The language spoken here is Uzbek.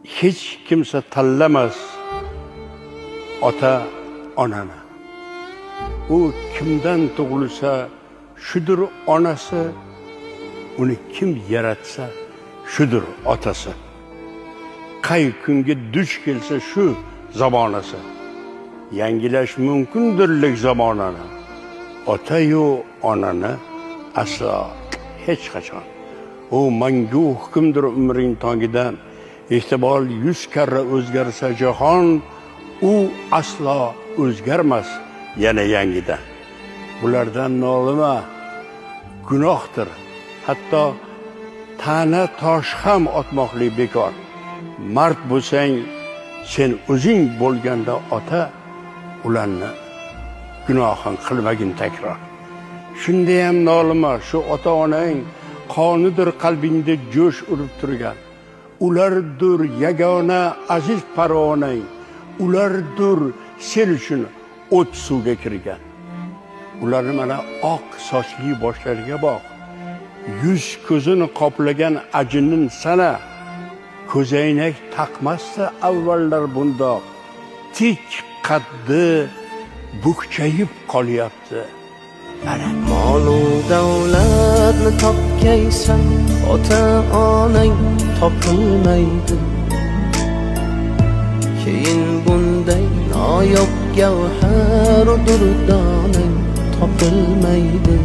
hech kimsa tanlamas ota onani. U kimdan tug'ilsa shudir onasi, uni kim yaratsa shudir otasi. Qay kunga duch kelsa shu zamonasi. Yangilash mumkindirlik zamonani. Ota-yu onani aslo hech qachon. U mangu hukmdir umring tongidan. Ehtimol 100 karra o'zgarsa jahon, u aslo o'zgarmas yana yangidan. Bulardan nolima, gunohdir. Hatto ta'na tosh ham otmoqlik bekor. Mard bo'lsang, sen o'zing bo'lganda ota, ularni gunohin qilmagin takror. Shunda ham nolima, shu ota-onang qonidir qalbingda jo'sh urib turgan. Ulardir yagona aziz parvonang. Ulardir sen uchun o't suvga kirgan. Ularni mana oq sochli boshlariga boq. Yuz ko'zini qoplagan ajinin sana. Ko'zoynak taqmasdi avvallar bundoq. Tik qaddi bukchayib qolyapti. Molu davlatni topgaysan, ota-onang topilmaydi. Keyin bunday noyob gavhar durdonang topilmaydi.